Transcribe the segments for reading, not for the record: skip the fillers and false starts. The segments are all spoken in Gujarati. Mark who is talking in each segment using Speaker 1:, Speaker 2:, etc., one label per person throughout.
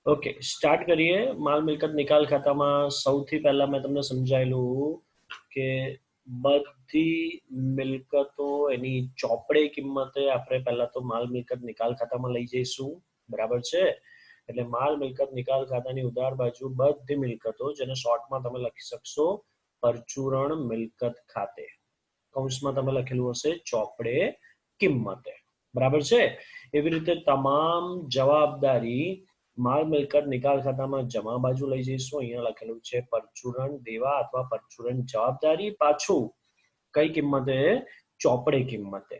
Speaker 1: ओके, स्टार्ट करिए। माल मिलकत निकाल खाताમાં સૌથી પહેલા મેં તમને સમજાયેલું કે બધી મિલકતો એની ચોપડે કિંમતે આપણે પહેલા તો માલ મિલકત નિકાલ ખાતામાં લઈ જઈશું, બરાબર છે? એટલે માલ મિલકત નિકાલ ખાતાની ઉધાર બાજુ બધી મિલકતો, જેને શોર્ટમાં તમે લખી શકશો પરચુરણ મિલકત ખાતે, કૌંસમાં તમે લખેલું હશે ચોપડે કિંમતે, બરાબર છે? એવી રીતે તમામ જવાબદારી માલ મિલકત નિકાલ ખાતામાં જમા બાજુ લઈ જઈશું. અહીંયા લખેલું છે પરચુરણ દેવા અથવા પરચુરણ જવાબદારી, પાછું કઈ કિંમતે? ચોપડે કિંમતે.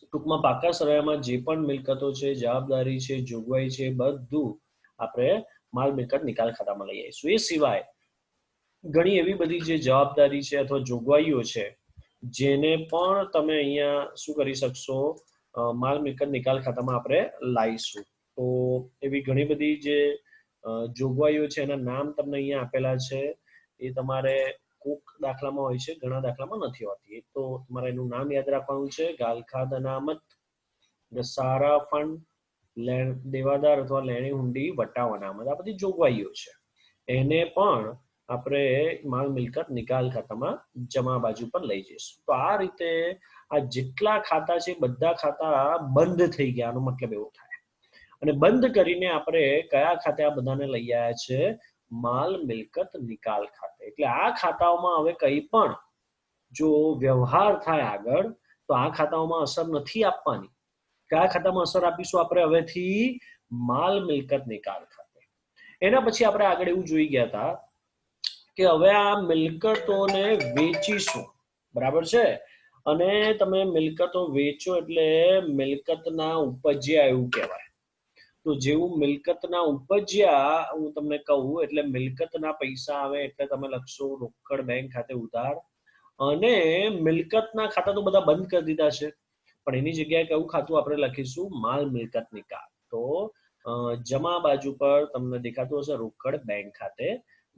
Speaker 1: ટૂંકમાં પાકા સરવાળામાં જે પણ મિલકતો છે, જવાબદારી છે, જોગવાઈ છે, બધું આપણે માલ મિલકત નિકાલ ખાતામાં લઈ આવીશું. એ સિવાય ઘણી એવી બધી જે જવાબદારી છે અથવા જોગવાઈઓ છે જેને પણ તમે અહીંયા શું કરી શકશો, માલ મિલકત નિકાલ ખાતામાં આપણે લાવીશું. તો એવી ઘણી બધી જે જોગવાઈઓ છે એના નામ તમને અહીંયા આપેલા છે. એ તમારે કોક દાખલામાં હોય છે, ઘણા દાખલામાં નથી હોતી. તો તમારે એનું નામ યાદ રાખવાનું છે. ગાલખાદ અનામત, સારા ફંડ, દેવાદાર અથવા લેણી હુંડી વટાવ અનામત, આ બધી જોગવાઈઓ છે. એને પણ આપણે માલ મિલકત નિકાલ ખાતામાં જમા બાજુ પર લઈ જઈશું. તો આ રીતે આ જેટલા ખાતા છે બધા ખાતા બંધ થઈ ગયા, આનો મતલબ એવો થાય. અને બંધ કરીને આપણે કયા ખાતે આ બધાને લઈ આવ્યા છે? માલ મિલકત નિકાલ ખાતે. એટલે આ ખાતાઓમાં હવે કંઈ પણ જો વ્યવહાર થાય આગળ, તો આ ખાતાઓમાં અસર નથી આપવાની. કયા ખાતામાં અસર આપીશું આપણે હવેથી? માલ મિલકત નિકાલ ખાતે. એના પછી આપણે આગળ એવું જોઈ ગયા હતા કે હવે આ મિલકતોને વેચીશું, બરાબર છે? અને તમે મિલકતો વેચો એટલે મિલકતના ઉપજ્યા એવું કહેવાય. તો જેવું મિલકતના ઉપજ્યા હું તમને કહું એટલે મિલકતના પૈસા આવે એટલે તમે લખશો રોકડ બેંક ખાતે ઉધાર. અને મિલકતના ખાતા તો બધા બંધ કરી દીધા છે, પણ એની જગ્યાએ કયું ખાતું આપણે લખીશું? માલ મિલકત નિકાલ. તો જમા બાજુ પર તમને દેખાતું હશે રોકડ બેંક ખાતે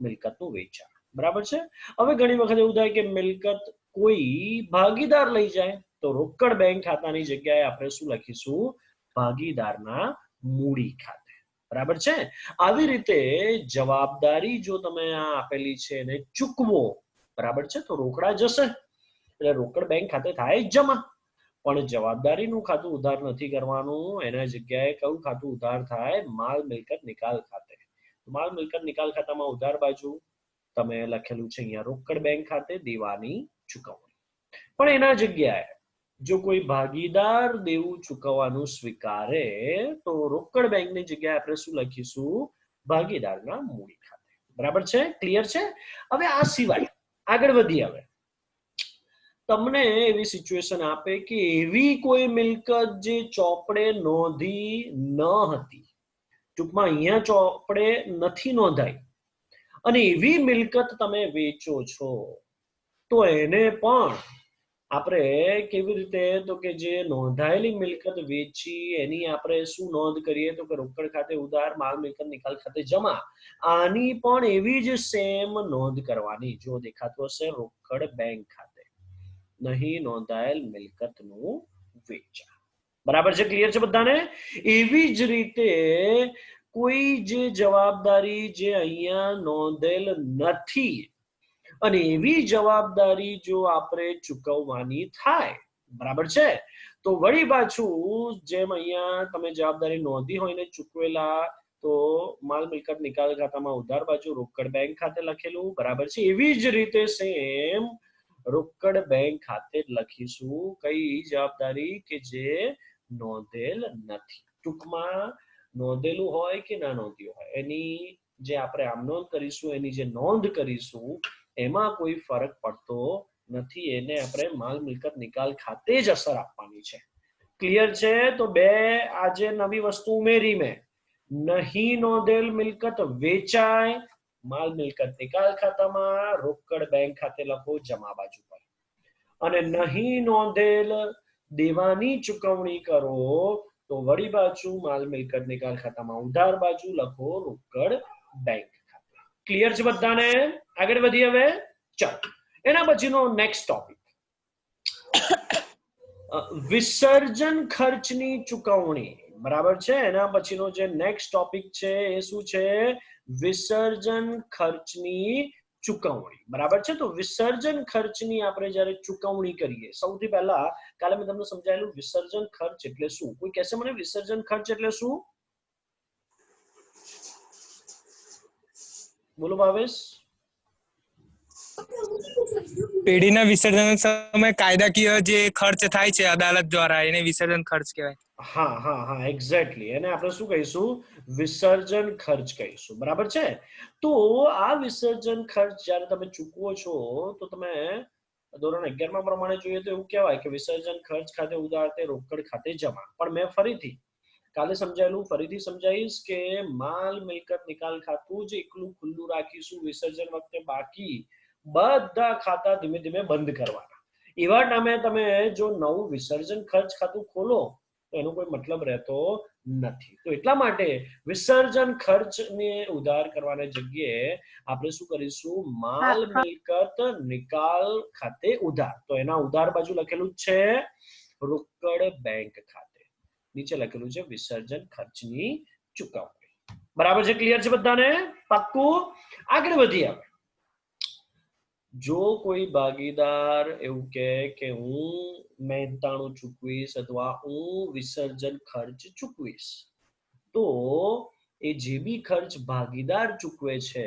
Speaker 1: મિલકતનું વેચાણ, બરાબર છે? હવે ઘણી વખત એવું થાય કે મિલકત કોઈ ભાગીદાર લઈ જાય, તો રોકડ બેંક ખાતાની જગ્યાએ આપણે શું લખીશું? ભાગીદારના મૂડી ખાતે, બરાબર છે? આવી રીતે જવાબદારી જો તમે આ આપેલી છે એને ચૂકવો, બરાબર છે, તો રોકડા જશે એટલે રોકડ બેંક ખાતે થાય જમા. પણ જવાબદારીનું ખાતું ઉધાર નથી કરવાનું, એના જગ્યાએ કયું ખાતું ઉધાર થાય? માલ મિલકત નિકાલ ખાતે. માલ મિલકત નિકાલ ખાતામાં ઉધાર બાજુ તમે લખેલું છે અહીંયા રોકડ બેંક ખાતે દેવાની ચૂકવણી. પણ એના જગ્યાએ જો કોઈ ભાગીદાર દેવું ચૂકવવાનું સ્વીકારે તો રોકડ બેંકની જગ્યાએ આપણે શું લખીશું? ભાગીદારના મૂડી ખાતે, બરાબર છે? ક્લિયર છે? હવે આ સિવાય આગળ વધીએ. હવે તમને એવી સિચ્યુએશન આપે કે એવી કોઈ મિલકત જે ચોપડે નોંધી ન હતી, ટૂંકમાં અહીંયા ચોપડે નથી નોંધાઈ, અને એવી મિલકત તમે વેચો છો, તો એને પણ આપણે કેવી રીતે? તો કે જે નોંધાયેલી મિલકત વેચી એની આપણે શું નોંધ કરીએ? તો કે રોકડ ખાતે ઉધાર, માલ મિલકત નિકાલ ખાતે જમા. આની પણ એવી જ સેમ નોંધ કરવાની. જો દેખાતું હશે રોકડ બેંક ખાતે, નહીં નોંધાયેલ મિલકતનું વેચાણ, બરાબર છે? ક્લિયર છે બધાને? એવી જ રીતે કોઈ જે જવાબદારી જે અહીંયા નોંધેલ નથી અને એવી જવાબદારી જો આપણે ચૂકવવાની થાય, બરાબર છે, તો વળી પાછું જેમ અહીંયા તમે જવાબદારી નોંધી હોય ને ચૂકવેલા, તો માલ મિલકત નિકાલ ખાતામાં ઉધાર બાજુ રોકડ બેંક ખાતે લખેલું, બરાબર છે? એવી જ રીતે સેમ રોકડ બેંક ખાતે લખીશું કઈ જવાબદારી? કે જે નોંધેલ નથી. ટૂંકમાં નોંધેલું હોય કે ના નોંધ્યું હોય, એની જે આપણે આમ નોંધ કરીશું, એની જે નોંધ કરીશું એમાં કોઈ ફરક પડતો નથી. એને આપણે માલ મિલકત નિકાલ ખાતે જ અસર આપવાની છે. ક્લિયર છે? તો બે આજે નવી વસ્તુ ઉમેરી મેં. નહીં નોંધેલ મિલકત વેચાય, માલ મિલકત નિકાલ ખાતામાં, રોકડ બેંક ખાતે લખો જમા બાજુ પર. અને નહીં નોંધેલ દેવાની ચૂકવણી કરો તો વળી બાજુ માલ મિલકત નિકાલ ખાતામાં ઉધાર બાજુ લખો રોકડ બેંક ખાતે. ક્લિયર છે બધાને? આગળ વધીએ હવે. ચાલો એના પછીનો નેક્સ્ટ ટોપિક, વિસર્જન ખર્ચની ચૂકવણી. બરાબર છે. એના પછીનો જે નેક્સ્ટ ટોપિક છે એ શું છે? વિસર્જન ખર્ચની ચૂકવણી. બરાબર છે. તો વિસર્જન ખર્ચની આપણે જ્યારે ચૂકવણી કરીએ, સૌથી પહેલા કાલે મેં તમને સમજાયેલું વિસર્જન ખર્ચ એટલે શું. કોઈ કહેશે મને વિસર્જન ખર્ચ એટલે શું? બોલો ભાવેશ.
Speaker 2: પેઢીના વિસર્જન સમયે કાયદાકીય જે ખર્ચ થાય છે અદાલત દ્વારા, એને વિસર્જન ખર્ચ કહેવાય.
Speaker 1: હા હા હા, એક્ઝેક્ટલી. એને આપણે શું કહીશું? વિસર્જન ખર્ચ કહીશું. બરાબર છે. તો આ વિસર્જન ખર્ચ જ્યારે તમે ચૂકવો છો તો તમે ધોરણ 11 પ્રમાણે જોઈએ તો એવું કહેવાય કે વિસર્જન ખર્ચ ખાતે ઉધાર તે રોકડ ખાતે જમા. પણ મેં ફરીથી કાલે સમજાયેલું ફરીથી સમજાવીશ કે માલ મિલકત નિકાલ ખાતું જ એકલું ખુલ્લું રાખીશું. વિસર્જન વખતે બાકી બધા ખાતા ધીમે ધીમે બંધ કરવાના. એવા ટાઈમે તમે જો નવું વિસર્જન ખર્ચ ખાતું ખોલો તો એનો કોઈ મતલબ રહેતો નથી. તો એટલા માટે વિસર્જન ખર્ચને ઉધાર કરવાની જગ્યાએ આપણે શું કરીશું? માલ મિલકત નિકાલ ખાતે ઉધાર. તો એના ઉધાર બાજુ લખેલું છે રોકડ બેંક ખાતે, નીચે લખેલું છે વિસર્જન ખર્ચની ચૂકવણી. બરાબર છે? ક્લિયર છે બધાને? પાક્કું? આગળ વધીએ. જો કોઈ ભાગીદાર એવું કહે કે હું મહેનતાણું ચૂકવીશ અથવા હું વિસર્જન ખર્ચ ચૂકવીશ, તો એ જે બી ખર્ચ ભાગીદાર ચૂકવે છે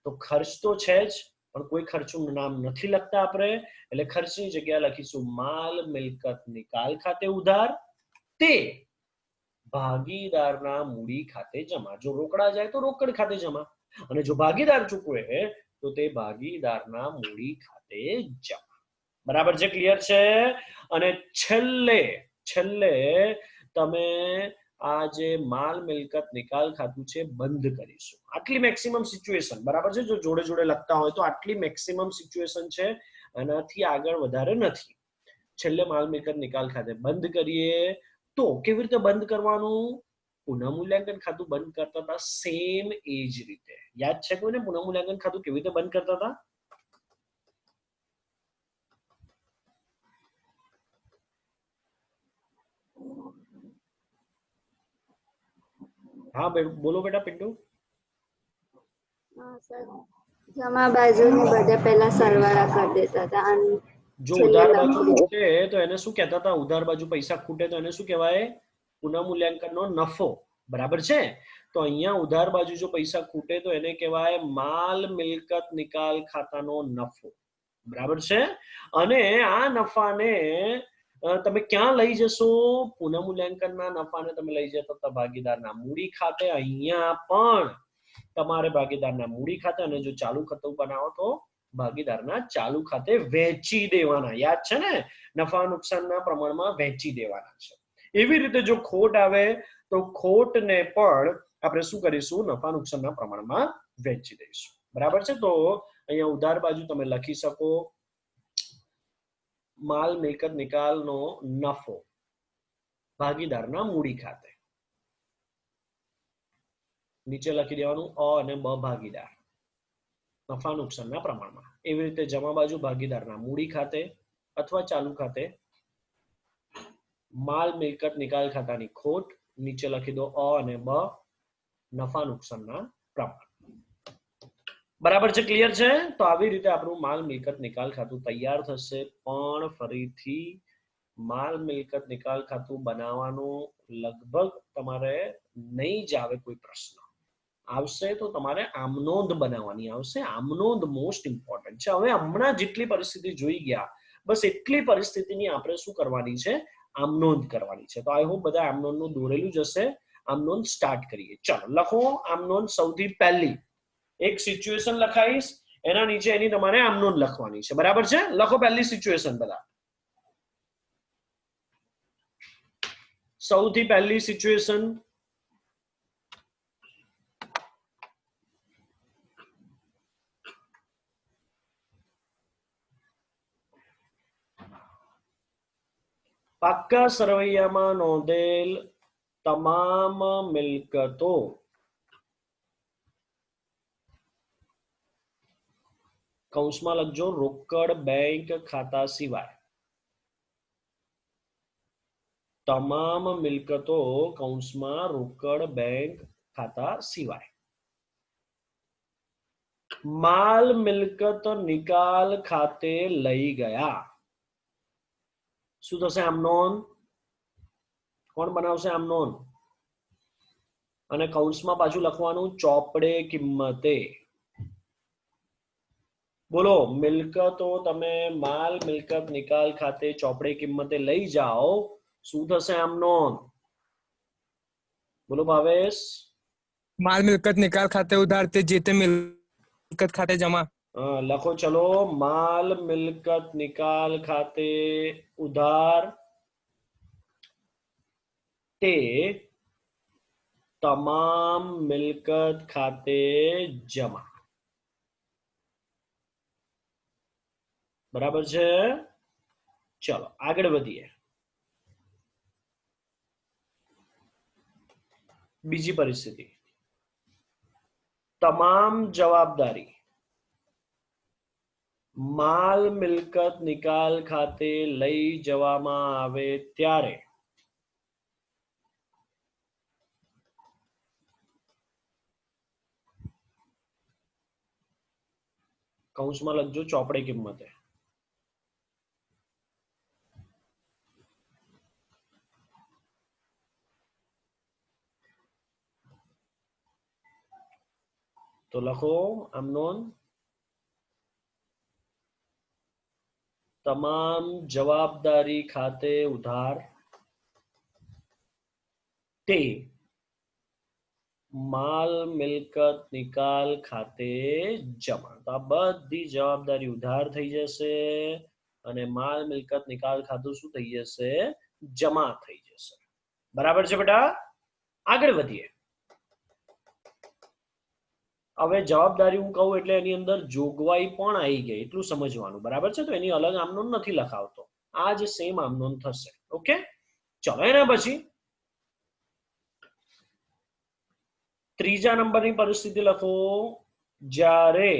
Speaker 1: તો ખર્ચ તો છે જ, પણ કોઈ ખર્ચનું નામ નથી લખતા આપણે. એટલે ખર્ચની જગ્યાએ લખીશું માલ મિલકત નિકાલ ખાતે ઉધાર તે ભાગીદારના મૂડી ખાતે જમા. જો રોકડા જાય તો રોકડ ખાતે જમા, અને જો ભાગીદાર ચૂકવે તો તે ભાગીદારના મૂડી ખાતે જમા. બરાબર છે? ક્લિયર છે? અને છેલ્લે તમે આ જે માલ મિલકત નિકાલ ખાતું છે બંધ કરીશું. આટલી મેક્સિમમ સિચ્યુએશન. બરાબર છે? જો જોડે જોડે લખતા હોય તો આટલી મેક્સિમમ સિચ્યુએશન છે, આનાથી આગળ વધારે નથી. છેલ્લે માલ મિલકત નિકાલ ખાતે બંધ કરીએ. તો કેવી રીતે બંધ કરવાનું? પુનઃમૂલ્યાંકન ખાતું બંધ કરતા હતા સેમ એ જ રીતે. યાદ છે કોઈને પુનઃમૂલ્યાંકન ખાતું કેવી રીતે બંધ કરતા હતા? હા બોલો બેટા પિન્ટુ.
Speaker 3: જમા બાજુની બધે પહેલા સરવાળા કરી દેતા હતા અને
Speaker 1: જો ઉધાર બાજુ ખૂટે તો એને શું કહેતા હતા? ઉધાર બાજુ પૈસા ખૂટે તો એને શું કહેવાય? પુનઃમૂલ્યાંકનનો નફો. બરાબર છે? તો અહીંયા ઉધાર બાજુ જો પૈસા ખૂટે તો એને કહેવાય માલ મિલકત નિકાલ ખાતાનો નફો. બરાબર છે? અને આ નફાને તમે ક્યાં લઈ જશો? પુનઃમૂલ્યાંકનના નફાને તમે લઈ જતા હતા ભાગીદારના મૂડી ખાતે. અહીંયા પણ તમારે ભાગીદારના મૂડી ખાતે, અને જો ચાલુ ખાતું બનાવો તો ભાગીદારના ચાલુ ખાતે વહેંચી દેવાના. યાદ છે ને? નફા નુકસાનના પ્રમાણમાં વહેંચી દેવાના છે. એવી રીતે જો ખોટ આવે તો ખોટને પણ આપણે શું કરીશું? નફા નુકસાનના પ્રમાણમાં વહેંચી દઈશું. બરાબર છે? તો અહીંયા ઉધાર બાજુ તમે લખી શકો માલ મિલકત નિકાલનો નફો ભાગીદારના મૂડી ખાતે. નીચે લખી દેવાનું અ અને બ ભાગીદાર નફા નુકસાનના પ્રમાણમાં. એવી રીતે જમા બાજુ ભાગીદારના મૂડી ખાતે અથવા ચાલુ ખાતે માલ મિલકત નિકાલ ખાતાની ખોટ, નીચે લખી દો અ અને બ નફા નુકસાનના પ્રમાણ. બરાબર છે? ક્લિયર છે? તો આવી રીતે આપણું માલ મિલકત નિકાલ ખાતું તૈયાર થશે. પણ ફરીથી માલ મિલકત નિકાલ ખાતું બનાવવાનું લગભગ તમારે નહીં જ આવે કોઈ પ્રશ્ન. આવશે તો તમારે આમનોંધ બનાવવાની આવશે. આમનોંધ મોસ્ટ ઇમ્પોર્ટન્ટ છે. હવે હમણાં જેટલી પરિસ્થિતિ જોઈ ગયા, બસ એટલી પરિસ્થિતિની આપણે શું કરવાની છે? આમનોંધ કરવાની છે. તો આઈ હોપ બધા આમનોંધનું દોરેલું જ હશે. આમનોંધ સ્ટાર્ટ કરીએ. ચાલો લખો આમનોંધ. સૌથી પહેલી એક સિચ્યુએશન લખાઈશ, એના નીચે એની તમારે આમનોંધ લખવાની છે. બરાબર છે? લખો પહેલી સિચ્યુએશન બધા. સૌથી પહેલી સિચ્યુએશન પાક્કા સરવૈયામાં નોંધેલ તમામ મિલકતો કૌંસમાં લખજો રોકડ બેંક ખાતા સિવાય તમામ મિલકતો કૌંસમાં રોકડ બેંક ખાતા સિવાય. માલ મિલકત નિકાલ ખાતે લઈ ગયા. શું થશે આમ નોંધ? કોણ બનાવશે આમ નોંધ? અને કૌંસમાં પાછું લખવાનું ચોપડે કિંમતે. બોલો, મિલકતો તમે માલ મિલકત નિકાલ ખાતે ચોપડે કિંમતે લઈ જાઓ, શું થશે આમ નોંધ? બોલો ભાવેશ.
Speaker 2: માલ મિલકત નિકાલ ખાતે ઉધાર તે જે તે મિલકત ખાતે જમા.
Speaker 1: લખો ચલો, માલ મિલકત નિકાલ ખાતે ઉધાર તે તમામ મિલકત ખાતે જમા. બરાબર છે? ચલો આગળ વધીએ. બીજી પરિસ્થિતિ. તમામ જવાબદારી માલ મિલકત નિકાલ ખાતે લઈ જવામાં આવે ત્યારે કૌંસમાં લખજો ચોપડે કિંમતે. તો લખો આમ નોંધ. તમામ જવાબદારી ખાતે ઉધાર તે માલ મિલકત નિકાલ ખાતે જમા. તો આ બધી જવાબદારી ઉધાર થઈ જશે અને માલ મિલકત નિકાલ ખાતું શું થઈ જશે? જમા થઈ જશે. બરાબર છે બેટા? આગળ વધીએ. હવે જવાબદારી હું કહું એટલે એની અંદર જોગવાઈ પણ આવી ગઈ, એટલું સમજવાનું. બરાબર છે? તો એની અલગ આમનોંધ નથી લખાવતો, આ જ સેમ આમનોંધ થશે. ઓકે, ચલો એના પછી ત્રીજા નંબરની પરિસ્થિતિ લખો. જ્યારે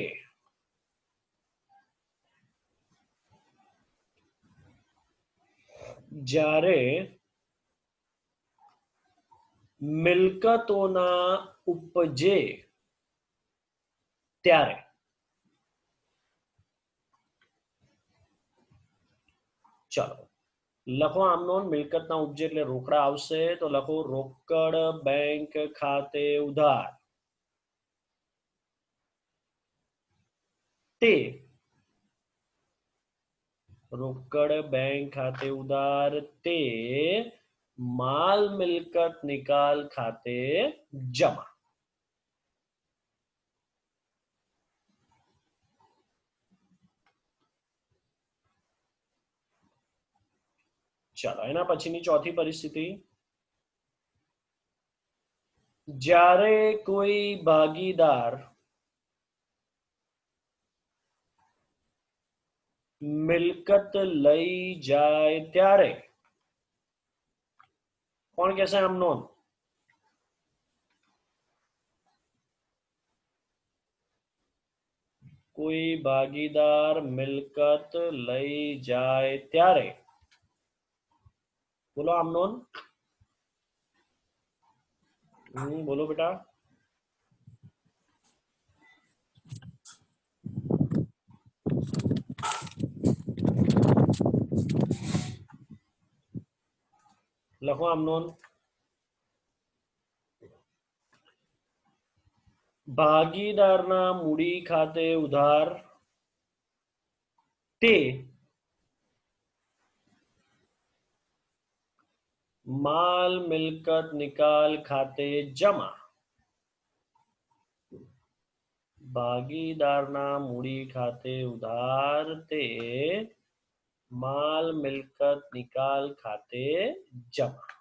Speaker 1: મિલકતોના ઉપજે ત્યારે ચલો લખો આમ નોંધ. મિલકતના ઉપજે એટલે રોકડા આવશે, તો લખો રોકડ બેંક ખાતે ઉધાર તે રોકડ બેંક ખાતે ઉધાર તે માલ મિલકત નિકાલ ખાતે જમા. ચાલો એના પછીની ચોથી પરિસ્થિતિ. જ્યારે કોઈ ભાગીદાર મિલકત લઈ જાય ત્યારે કોણ કહેશે આમ નોંધ? કોઈ ભાગીદાર મિલકત લઈ જાય ત્યારે બોલો આમ નોંધ. બોલો બેટા. લખો આમ નોંધ. ભાગીદારના મૂડી ખાતે ઉધાર તે માલ મિલકત નિકાલ ખાતે જમા. ભાગીદારના મૂડી ખાતે ઉધાર તે માલ મિલકત નિકાલ ખાતે જમા.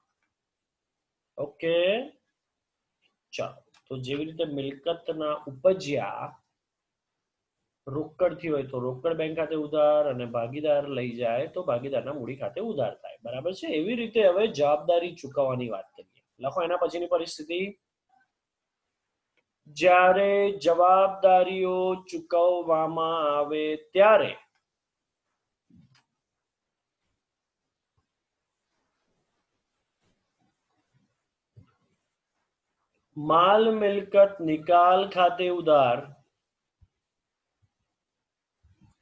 Speaker 1: ઓકે, ચાલો. તો જેવી રીતે મિલકતના ઉપજ્યા રોકડથી હોય તો રોકડ બેંક ખાતે ઉધાર અને ભાગીદાર લઈ જાય તો ભાગીદારના મૂડી ખાતે ઉધાર થાય. બરાબર છે? એવી રીતે હવે જવાબદારી ચૂકવવાની વાત કરીએ. લખો એના પછીની પરિસ્થિતિ. જ્યારે જવાબદારીઓ ચૂકવવામાં આવે ત્યારે માલ મિલકત નિકાલ ખાતે ઉધાર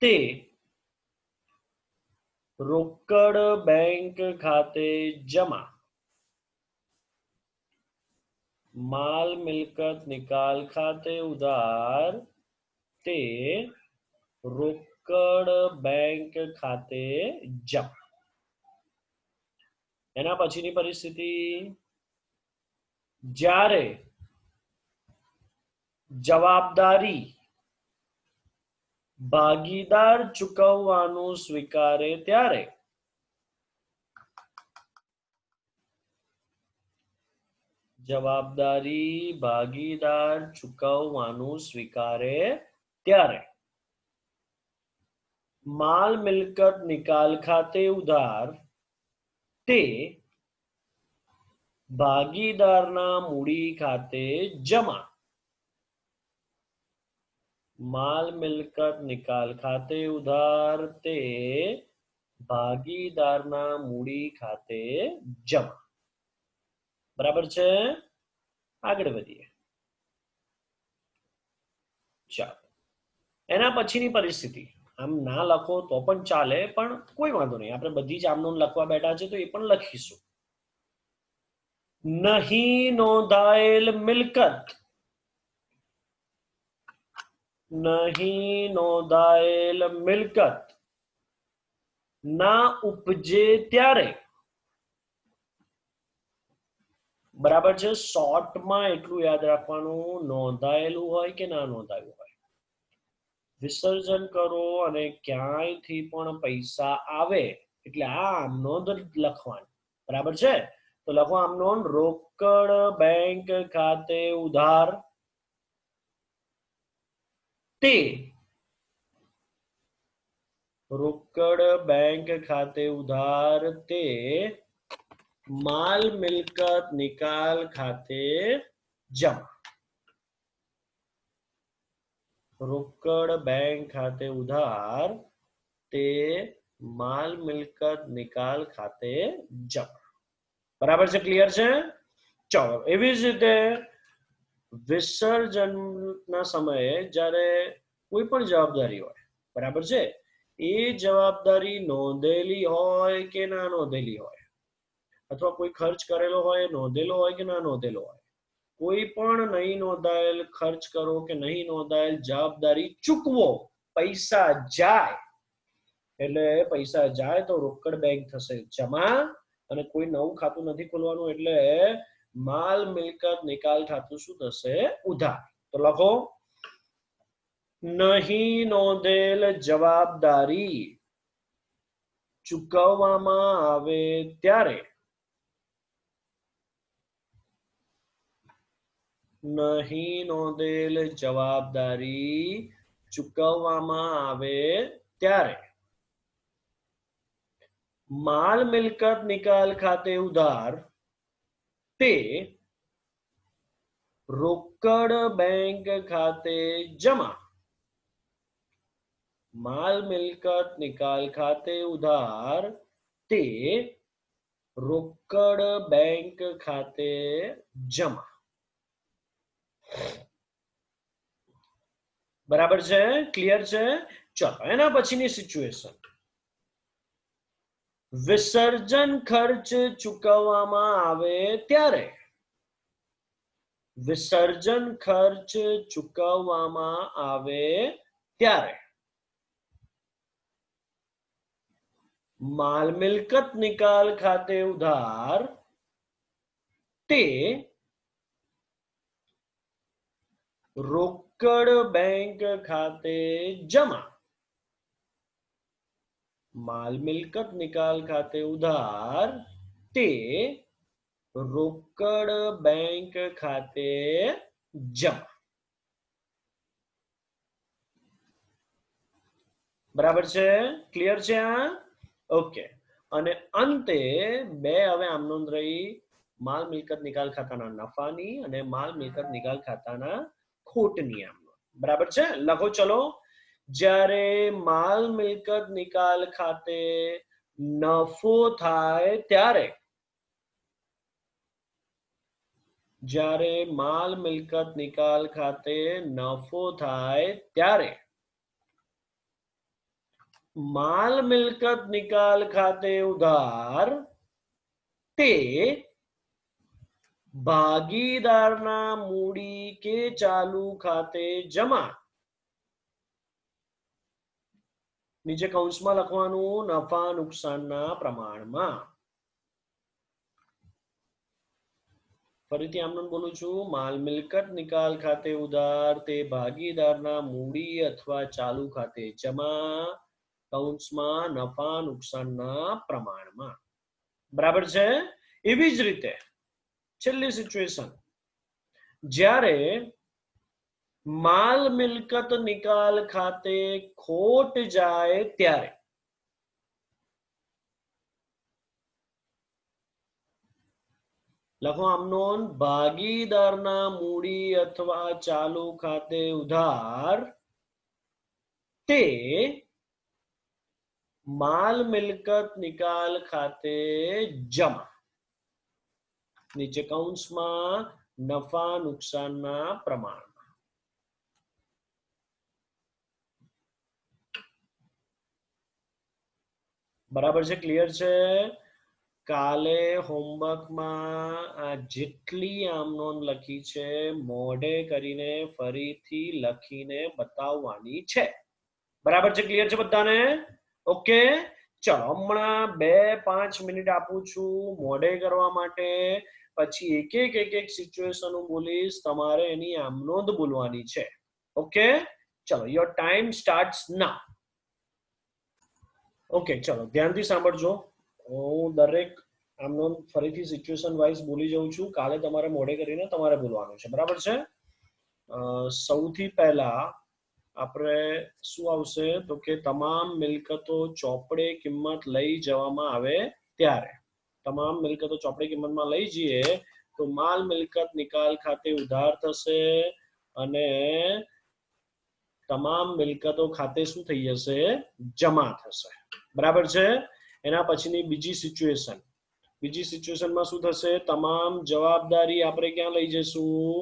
Speaker 1: તે રોકડ બેંક ખાતે જમા. માલ મિલકત નિકાલ ખાતે ઉધાર તે રોકડ બેંક ખાતે જમા. એના પછીની પરિસ્થિતિ, જ્યારે જવાબદારી ભાગીદાર ચૂકવવાનું સ્વીકારે ત્યારે. જવાબદારી ભાગીદાર ચૂકવવાનું સ્વીકારે ત્યારે માલ મિલકત નિકાલ ખાતે ઉધાર તે ભાગીદારના મૂડી ખાતે જમા. માલ મિલકત નિકાલ ખાતે ઉધાર તે ભાગીદારના મૂડી ખાતે જમા. બરાબર છે? આગળ વધીએ. ચાલો, એના પછીની પરિસ્થિતિ, આમ ના લખો તો પણ ચાલે, પણ કોઈ વાંધો નહીં, આપણે બધી જ આમનોંધ લખવા બેઠા છે તો એ પણ લખીશું. નહીં નોંધાયેલ મિલકત, નહીં નોંધાયેલ મિલકત ના ઉપજે ત્યારે. બરાબર છે? શોર્ટમાં એટલું યાદ રાખવાનું, નોંધાયેલું હોય કે ના નોંધાયેલું હોય, વિસર્જન કરો અને ક્યાંયથી પણ પૈસા આવે એટલે આ આમનોંધ લખવાની. બરાબર છે? તો લખો આમનોંધ, રોકડ બેંક ખાતે ઉધાર તે રોકડ બેંક ખાતે ઉધાર તે માલ મિલકત નિકાલ ખાતે જમા. રોકડ બેંક ખાતે ઉધાર તે માલ મિલકત નિકાલ ખાતે જમા. બરાબર છે? ક્લિયર છે? ચલો, એવી જ રીતે વિસર્જનના સમયે જ્યારે કોઈ પણ જવાબદારી હોય, બરાબર છે, એ જવાબદારી નોંધેલી હોય કે ના નોંધેલી હોય, અથવા કોઈ ખર્ચ કરેલો હોય નોંધેલો હોય કે ના નોંધેલો હોય, કોઈ પણ નહીં નોંધાયેલ ખર્ચ કરો કે નહીં નોંધાયેલ જવાબદારી ચૂકવો, પૈસા જાય, એટલે પૈસા જાય તો રોકડ બેંક થશે જમા, અને કોઈ નવું ખાતું નથી ખોલવાનું, એટલે માલ મિલકત નિકાલ ખાતું શું થશે? ઉધાર. તો લખો, નહીં નોંધેલ જવાબદારી ચૂકવવામાં આવે ત્યારે. નહીં નોંધેલ જવાબદારી ચૂકવવામાં આવે ત્યારે માલ મિલકત નિકાલ ખાતે ઉધાર તે રોકડ બેંક ખાતે જમા. માલ મિલકત નિકાલ ખાતે ઉધાર તે રોકડ બેંક ખાતે જમા. બરાબર છે? ક્લિયર છે? ચલો, એના પછીની સિચ્યુએશન, વિસર્જન ખર્ચ ચૂકવવામાં આવે ત્યારે. વિસર્જન ખર્ચ ચૂકવવામાં આવે ત્યારે માલ મિલકત નિકાલ ખાતે ઉધાર તે રોકડ બેંક ખાતે જમા. માલ મિલકત નિકાલ ખાતે ઉધાર તે રોકડ બેંક ખાતે જમા. બરાબર છે? ક્લિયર છે? આ ઓકે. અને અંતે બે હવે આમ નોંધ રહી, માલ મિલકત નિકાલ ખાતાના નફાની અને માલ મિલકત નિકાલ ખાતાના ખોટની આમ નોંધ. બરાબર છે? લખો ચલો, જ્યારે માલ મિલકત નિકાલ ખાતે નફો થાય ત્યારે જ્યારે માલ મિલકત નિકાલ ખાતે નફો થાય ત્યારે માલ મિલકત નિકાલ ખાતે ઉધાર તે ભાગીદારના મૂડી કે ચાલુ ખાતે જમા, નીચે કૌંસમાં લખવાનું નફા નુકસાનના પ્રમાણમાં. ફરીથી આમ બોલું છું, માલ મિલકત નિકાલ ખાતે ઉધાર તે ભાગીદારના મૂડી અથવા ચાલુ ખાતે જમા, કૌંસમાં નફા નુકસાનના પ્રમાણમાં. બરાબર છે. એવી જ રીતે છેલ્લી સિચ્યુએશન, જ્યારે માલ મિલકત નિકાલ ખાતે ખોટ જાય ત્યારે લખો આમ નોંધ, ભાગીદારના મૂડી અથવા ચાલુ ખાતે ઉધાર તે માલ મિલકત નિકાલ ખાતે જમા, નીચે કૌંસમાં નફા નુકસાનના પ્રમાણમાં. બરાબર છે? ક્લિયર છે? કાલે હોમવર્કમાં જેટલી આમ નોંધ લખી છે મોઢે કરીને ફરીથી લખીને બતાવવાની છે. બરાબર છે? ક્લિયર છે બધાને? ઓકે, ચલો હમણાં 2-5 મિનિટ આપું છું મોઢે કરવા માટે, પછી એક સિચ્યુએશન હું બોલીશ, તમારે એની આમ નોંધ બોલવાની છે. ઓકે, ચલો, your time starts now. Okay, ચલો ધ્યાનથી સાંભળજો. હું દરેક આમ નોંધ ફરીથી સિચ્યુએશન વાઇઝ બોલી જાઉં છું. કાલે તમારે મોઢે કરીને તમારે બોલવાનું છે. બરાબર છે? સૌથી પહેલા આપણે શું આવશે તો કે તમામ મિલકતો ચોપડે કિંમત લઈ જવામાં આવે ત્યારે, તમામ મિલકતો ચોપડે કિંમતમાં લઈ જઈએ તો માલ મિલકત નિકાલ ખાતે ઉધાર થશે અને તમામ મિલકતો ખાતે શું થઈ જશે? જમા થશે. બરાબર છે? એના પછીની બીજી સિચ્યુએશનમાં શું થશે? તમામ જવાબદારી આપણે ક્યાં લઈ જઈશું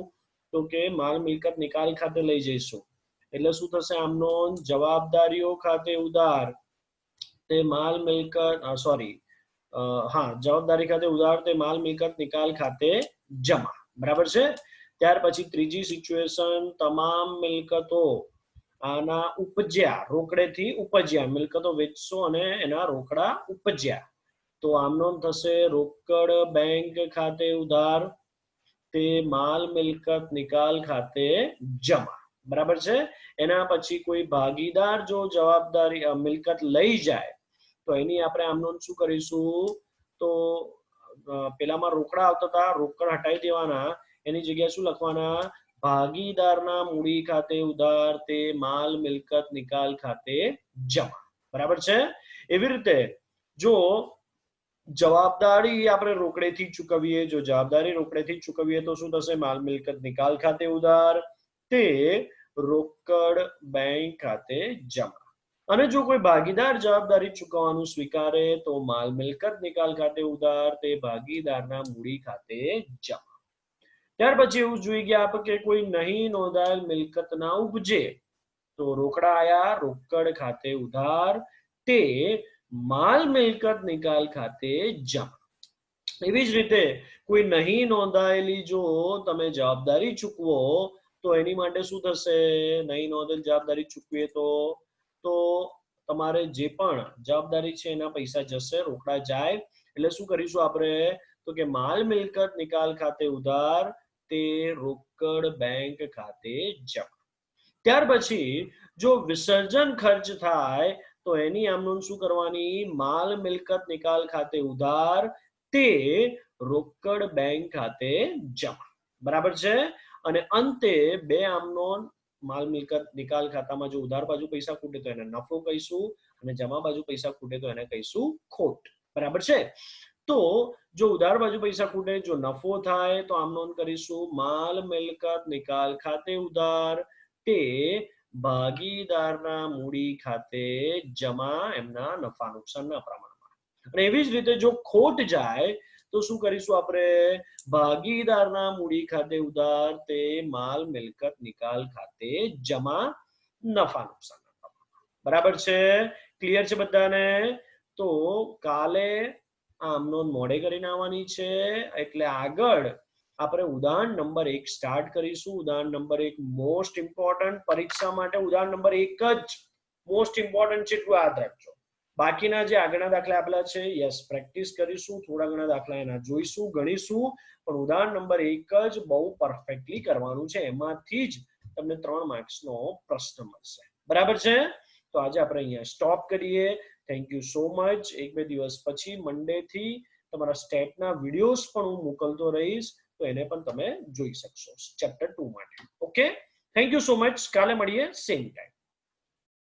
Speaker 1: તો કે માલ મિલકત નિકાલ ખાતે લઈ જઈશું. એટલે શું થશે? આમનો જવાબદારીઓ ખાતે ઉધાર તે માલ મિલકત જવાબદારી ખાતે ઉધાર તે માલ મિલકત નિકાલ ખાતે જમા. બરાબર છે? ત્યાર પછી ત્રીજી સિચ્યુએશન, તમામ મિલકતો આના ઉપજ્યા, રોકડેથી ઉપજ્યા, મિલકતો વેચશો અને એના રોકડા ઉપજ્યા તો આમનો થશે રોકડ બેંક ખાતે ઉધાર તે માલ મિલકત નિકાલ ખાતે જમા. બરાબર છે? એના પછી કોઈ ભાગીદાર જો જવાબદારી મિલકત લઈ જાય તો એની આપણે આમનો શું કરીશું તો પેલામાં રોકડા આવતા હતા, રોકડ હટાવી દેવાના, એની જગ્યાએ શું લખવાના? ભાગીદારના મૂડી ખાતે ઉધાર તે માલ મિલકત નિકાલ ખાતે જમા. બરાબર છે? એવી રીતે જો જવાબદારી આપણે રોકડેથી ચૂકવીએ, જો જવાબદારી રોકડેથી ચૂકવીએ તો શું થશે? માલ મિલકત નિકાલ ખાતે ઉધાર તે રોકડ બેંક ખાતે જમા. અને જો કોઈ ભાગીદાર જવાબદારી ચૂકવવાનું સ્વીકારે તો માલ મિલકત નિકાલ ખાતે ઉધાર તે ભાગીદારના મૂડી ખાતે જમા. ત્યાર પછી એવું જોઈ ગયા આપણે કે કોઈ નહીં નોંધાયેલ મિલકત ના ઉપજે તો રોકડા આયા, રોકડ ખાતે ઉધાર તે માલ મિલકત નિકાલ ખાતે જમા. એવી જ રીતે કોઈ નહીં નોંધાયેલી જો તમે જવાબદારી ચૂકવો તો એની માટે શું થશે? નહીં નોંધેલ જવાબદારી ચૂકવીએ તો તમારે જે પણ જવાબદારી છે એના પૈસા જશે, રોકડા જાય. એટલે શું કરીશું આપણે તો કે માલ મિલકત નિકાલ ખાતે ઉધાર તે રોકડ બેંક ખાતે જમા. ત્યાર પછી જો વિસર્જન ખર્ચ થાય તો એની આમ નોંધ શું કરવાની? માલ મિલકત નિકાલ ખાતે ઉધાર તે રોકડ બેંક ખાતે જમા. બરાબર છે? અને અંતે બે આમ નોંધ, માલ મિલકત નિકાલ ખાતામાં જો ઉધાર બાજુ પૈસા ખૂટે તો એને નફો કહીશું અને જમા બાજુ પૈસા ખૂટે તો એને કહીશું ખોટ. બરાબર છે? તો જો ઉધાર બાજુ પૈસા ખૂટે, જો નફો થાય તો આમ નોંધ કરીશું માલ મિલકત નિકાલ ખાતે ઉધાર તે ભાગીદારના મૂડી ખાતે જમા એમના નફા નુકસાનના પ્રમાણમાં. અને એવી જ રીતે જો ખોટ જાય તો શું કરીશું આપણે? ભાગીદારના મૂડી ખાતે ઉધાર તે માલ મિલકત નિકાલ ખાતે જમા નફા નુકસાન. બરાબર છે? ક્લિયર છે બધાને? તો કાલે આમનો મોડે કરીને આવવાની છે, એટલે આગળ આપણે ઉદાહરણ નંબર 1 સ્ટાર્ટ કરીશું. ઉદાહરણ નંબર 1 મોસ્ટ ઇમ્પોર્ટન્ટ, પરીક્ષા માટે ઉદાહરણ નંબર 1 જ મોસ્ટ ઇમ્પોર્ટન્ટ છે, એટલું યાદ રાખજો. બાકીના જે આગળના દાખલા આપેલા છે, યસ પ્રેક્ટિસ કરીશું, થોડા ઘણા દાખલા એના જોઈશું, ગણીશું, પણ ઉદાહરણ નંબર 1 જ બહુ પરફેક્ટલી કરવાનું છે. એમાંથી જ તમને 3 માર્ક્સનો પ્રશ્ન મળશે. બરાબર છે? તો આજે આપણે અહીંયા સ્ટોપ કરીએ. Thank you so much. 1-2 દિવસ પછી મંડે થી તમારા સ્ટેટના વિડીયોઝ પણ હું મોકલતો રહીશ, તો એને પણ તમે જોઈ શકશો ચેપ્ટર 2 માટે. Okay, thank you so much. કાલે મળીએ સેમ ટાઈમ.